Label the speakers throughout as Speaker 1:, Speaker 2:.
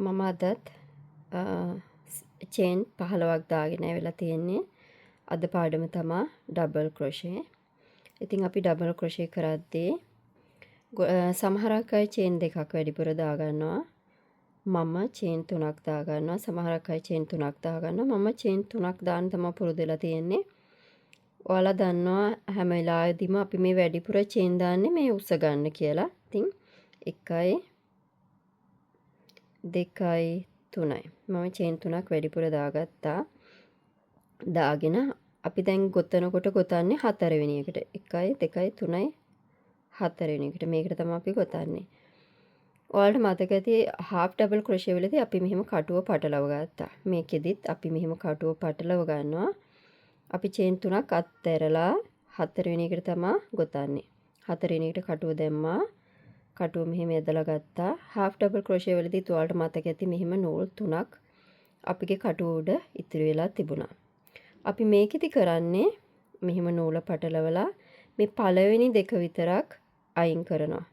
Speaker 1: මම අදත් චේන් 15ක් දාගෙන ඇවිල්ලා තියෙන්නේ. අද පාඩම තමයි ඩබල් ක්‍රොෂේ. ඉතින් අපි ඩබල් ක්‍රොෂේ කරද්දී සමහරක් අය චේන් දෙකක් වැඩිපුර දාගන්නවා. මම චේන් 3ක් දාගන්නවා. සමහරක් අය චේන් 3ක් දාගන්නවා. මම චේන් 3ක් දාන්න තමයි පුරුදු වෙලා තියෙන්නේ. ඔයාලා දන්නවා හැම වෙලාවෙදිම අපි මේ වැඩිපුර චේන් දාන්නේ මේ උස ගන්න කියලා. ඉතින් 1යි 2යි 3යි. මම චේන් 3ක් වැඩිපුර දාගත්තා. දාගෙන අපි දැන් ගොතනකොට ගොතන්නේ 4 වෙනි එකට. 1යි 2යි 3යි 4 වෙනි එකට. මේකට තමයි අපි ගොතන්නේ. ඔයාලට මතක ඇති half double crochet වලදී අපි මෙහෙම කටුව පටලව ගත්තා. මේකෙදිත් අපි මෙහෙම කටුව පටලව ගන්නවා. අපි චේන් 3ක් අත්හැරලා 4 වෙනි එකට තමයි ගොතන්නේ. 4 වෙනි එකට කටුව දැම්මා. කටුව මෙහෙම ඇදලා ගත්තා. half double crochet වලදී ඔයාලට මතක ඇති මෙහෙම නූල් 3ක් අපිගේ කටුව උඩ ඉතිරි වෙලා තිබුණා. අපි මේකෙදි කරන්නේ මෙහෙම නූල පටලවලා මේ පළවෙනි දෙක විතරක් අයින් කරනවා.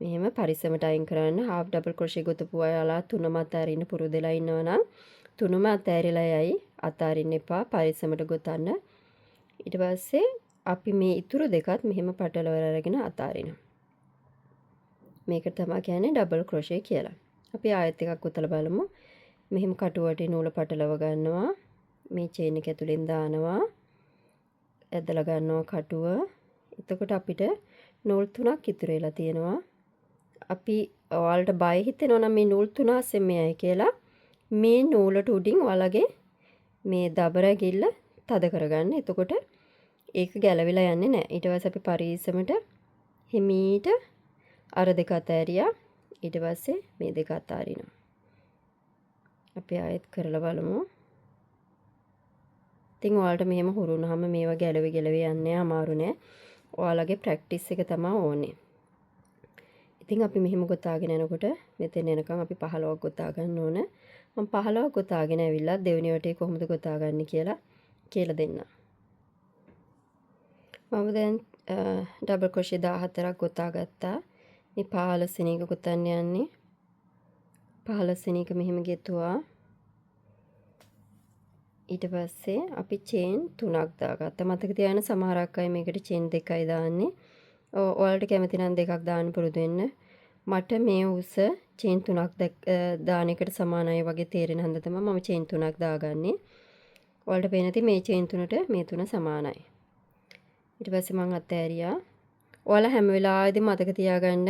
Speaker 1: මෙහෙම පරිස්සමට අයින් කරන්න. half double crochet ගොතපු අයලා තුනම අතරින් පුරුදු වෙලා ඉන්නවනම් තුනම අතෑරිලා යයි. අතාරින්න එපා. පරිස්සමට ගොතන්න. ඊට පස්සේ අපි මේ ඉතුරු දෙකත් මෙහෙම පටලවලා අරගෙන අතාරිනවා. මේක තමයි කියන්නේ ඩබල් ක්‍රොෂේ කියලා. අපි ආයෙත් එකක් ගොතලා බලමු. මෙහෙම කටුවට නූල පටලව ගන්නවා. මේ චේන් එක ඇතුලෙන් දානවා. ඇදලා ගන්නවා කටුව. එතකොට අපිට නූල් 3ක් ඉතුරු වෙලා තියෙනවා. අපි ඔයාලට බය හිතෙනවා නම් මේ නූල් 3 අස්සෙන් මෙයයි කියලා මේ නූලට උඩින් ඔයාලගේ මේ දබර ඇගිල්ල තද කරගන්න. එතකොට ඒක ගැලවිලා යන්නේ නැහැ. ඊට පස්සේ අපි පරිස්සමට හිමීට අර දෙක අතෑරියා. ඊට පස්සේ මේ දෙක අතාරිනවා. අපි ආයෙත් කරලා බලමු. ඉතින් ඔයාලට මෙහෙම හුරු වුණාම මේවා ගැලවි යන්නේ අමාරු නෑ. ඔයාලගේ ප්‍රැක්ටිස් එක තමයි ඕනේ. ඉතින් අපි මෙහෙම ගොතාගෙන යනකොට මෙතන එනකම් අපි 15ක් ගොතා ගන්න ඕන. මම 15ක් ගොතාගෙන ඇවිල්ලා දෙවෙනි වටේ කොහොමද ගොතාගන්නේ කියලා දෙන්නම්. මම දැන් ඩබල් ක්‍රොෂේ 14ක් ගොතා ගත්තා. මේ 15 වෙනි එක ගොතන්න යන්නේ. 15 වෙනි එක මෙහෙම ගෙතුවා. ඊට පස්සේ අපි චේන් 3ක් දාගත්තා. මතක තියාගන්න සමහරක් අය මේකට චේන් 2යි දාන්නේ. ඔයාලට කැමති නම් දෙකක් දාන්න පුරුදු වෙන්න. මට මේ උස චේන් 3ක් දාන එකට සමානයි වගේ තේරෙන හන්ද තමයි මම චේන් 3ක් දාගන්නේ. ඔයාලට පේන ඇති මේ චේන් 3ට මේ 3 සමානයි. ඊට පස්සේ මම අතෑරියා. ඔයාලා හැම වෙලාවෙදිම මතක තියාගන්න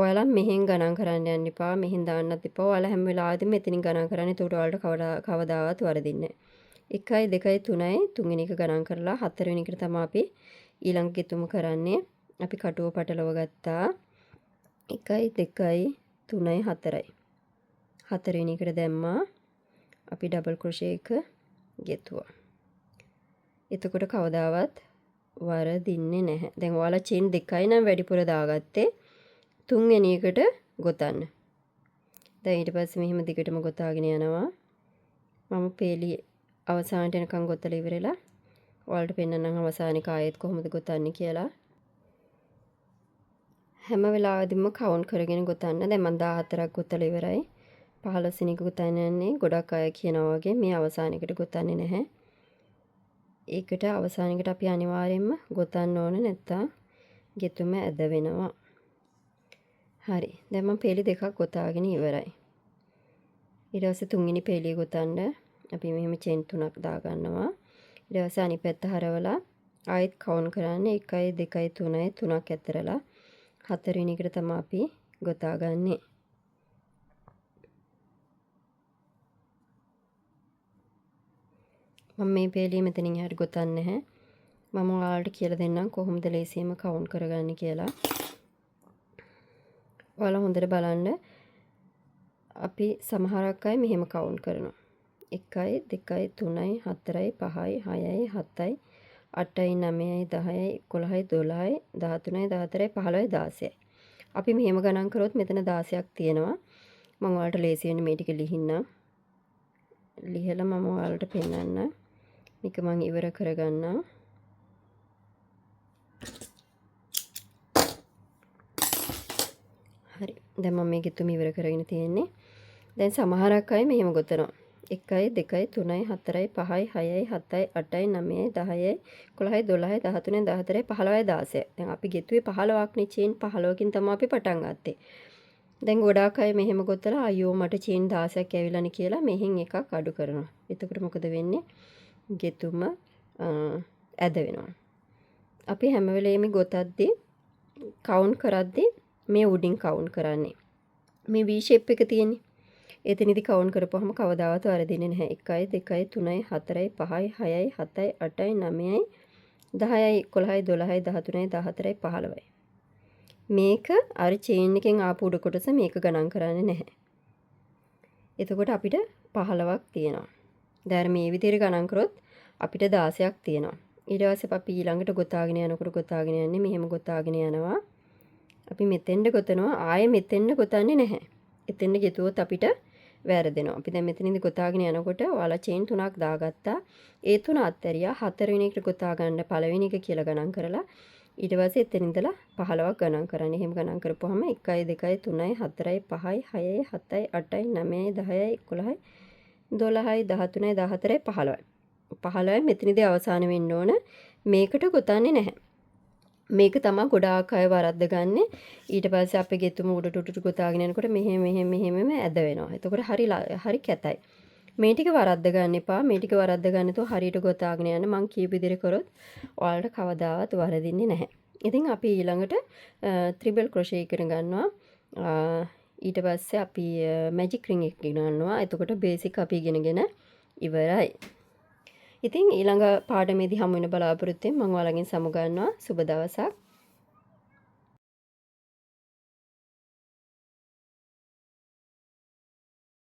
Speaker 1: ඔයාලා මෙහෙන් ගණන් කරන්න යන්න එපා. මෙහෙන් දාන්නත් එපා. ඔයාලා හැම වෙලාවෙදිම මෙතනින් ගණන් කරන්න. ඒකට ඔයාලට කවදාවත් වරදින්නේ නැහැ. 1යි 2යි 3යි තුන්වෙනි එක ගණන් කරලා 4 වෙනි එකට තමයි අපි ඊළඟ ගෙතුම කරන්නේ. අපි කටුව පටලව ගත්තා. 1යි 2යි 3යි 4යි. 4 වෙනි එකට දැම්මා. අපි ඩබල් ක්‍රොෂේ එක ගෙතුවා. එතකොට කවදාවත් වරදින්නේ නැහැ. දැන් ඔයාලා චේන් 2යි නම් වැඩිපුර දාගත්තේ. 3 වෙනි එකට ගොතන්න. දැන් ඊට පස්සේ මෙහෙම දිගටම ගොතාගෙන යනවා. මම පේලි අවසානට එනකන් ගොතලා ඉවරලා ඔයාලට පෙන්නන්නම් අවසානයේ ආයෙත් කොහොමද ගොතන්නේ කියලා. හැම වෙලාවෙදිම කවුන්ට් කරගෙන ගොතන්න. දැන් මම 14ක් ගොතලා ඉවරයි. 15 වෙනි එක ගොතන්න යන්නේ. ගොඩක් අය කියනවා වගේ මේ අවසානයකට ගොතන්නේ නැහැ. ඒකට අවසානයකට අපි අනිවාර්යයෙන්ම ගොතන්න ඕන නැත්තම් ගෙතුම ඇද වෙනවා. හරි. දැන් මම පේලි දෙකක් ගොතාගෙන ඉවරයි. ඊට පස්සේ තුන්වෙනි පේලිය ගොතන්න අපි මෙහෙම චේන් 3ක් දාගන්නවා. ඊට පස්සේ අනිත් පැත්ත හරවලා ආයෙත් කවුන්ට් කරන්න 1යි 2යි 3යි 3ක් ඇතරලා 4 වෙනි එකට තමයි අපි ගොතාගන්නේ. මම මේ පේලිය මෙතනින් එහාට ගොතන්නේ නැහැ. මම ඔයාලට කියලා දෙන්නම් කොහොමද ලේසියෙන්ම කවුන්ට් කරගන්නේ කියලා. ඔයාලා හොඳට බලන්න. අපි සමහරක් අය මෙහෙම කවුන්ට් කරනවා. 1යි 2යි 3යි 4යි 5යි 6යි 7යි 8යි 9යි 10යි 11යි 12යි 13යි 14යි 15යි 16යි. අපි මෙහෙම ගණන් කරොත් මෙතන 16ක් තියෙනවා. මම ඔයාලට ලේසියෙන් මේ ටික ලිහින්නම්. ලිහලා මම ඔයාලට පෙන්නන්නම්. මේක මම ඉවර කරගන්නම්. හරි. දැන් මම මේ ගෙතුම ඉවර කරගෙන තියෙන්නේ. දැන් සමහරක් අය මෙහෙම ගොතනවා. 1යි 2යි 3යි 4යි 5යි 6යි 7යි 8යි 9යි 10යි 11යි 12යි 13යි 14යි 15යි 16යි. දැන් අපි ගෙතුවේ 15ක් නේ, චේන් 15කින් තමයි අපි පටන් ගත්තේ. දැන් ගොඩාක් අය මෙහෙම ගොතලා අයියෝ මට චේන් 16ක් ඇවිල්ලානේ කියලා මෙහෙන් එකක් අඩු කරනවා. එතකොට මොකද වෙන්නේ? ගෙතුම ඇද වෙනවා. අපි හැම වෙලේම ගොතද්දී කවුන්ට් කරද්දී මේ උඩින් කවුන්ට් කරන්නේ. මේ V shape එක තියෙන්නේ. එතනදි කවුන්ට් කරපුවහම කවදාවත් වරදින්නේ නැහැ. 1යි 2යි 3යි 4යි 5යි 6යි 7යි 8යි 9යි 10යි 11යි 12යි 13යි 14යි 15යි. මේක අර චේන් එකෙන් ආපු උඩ කොටස මේක ගණන් කරන්නේ නැහැ. එතකොට අපිට 15ක් තියෙනවා. දැන් මේ විදිහට ගණන් කරොත් අපිට 16ක් තියෙනවා. ඊට පස්සේ අපි ඊළඟට ගොතාගෙන යන්නේ මෙහෙම ගොතාගෙන යනවා. අපි මෙතෙන්ද ගොතනවා, ආයේ මෙතෙන්ද ගොතන්නේ නැහැ. එතෙන්ද ගෙතුවොත් අපිට වැරදෙනවා. අපි දැන් මෙතනින්ද ගොතාගෙන යනකොට ඔයාලා චේන් 3ක් දාගත්තා. ඒ 3 අත්හැරියා. 4 වෙනි එකට ගොතා ගන්න පළවෙනි එක කියලා ගණන් කරලා ඊට පස්සේ එතන ඉඳලා 15ක් ගණන් කරන්න. එහෙම ගණන් කරපුවාම 1යි 2යි 3යි 4යි 5යි 6යි 7යි 8යි 9යි 10යි 11යි 12යි 13යි 14යි 15යි. 15යි මෙතනදී අවසාන වෙන්න ඕන. මේකට ගොතන්නේ නැහැ. මේක තමයි ගොඩාක් අය වරද්ද ගන්න. ඊට පස්සේ අපේ ගෙතුම උඩට උඩට ගොතාගෙන යනකොට මෙහෙම ඇද වෙනවා. එතකොට හරි කැතයි. මේ ටික වරද්ද ගන්න එපා. මේ ටික වරද්ද ගන්න තෝ හරියට ගොතාගෙන යන්න. මං කියපු විදිහට කරොත් ඔයාලට කවදාවත් වරදින්නේ නැහැ. ඉතින් අපි ඊළඟට ත්‍රිබල් ක්‍රොෂේ ඉගෙන ගන්නවා. ඊට පස්සේ අපි මැජික් රින් එක ඉගෙන ගන්නවා. එතකොට බේසික් අපි ඉගෙනගෙන ඉවරයි. ඉතින් ඊළඟ පාඩමේදී හමු වෙන බලාපොරොත්තුෙන් මම ඔයාලගෙන් සමු ගන්නවා. සුබ දවසක්.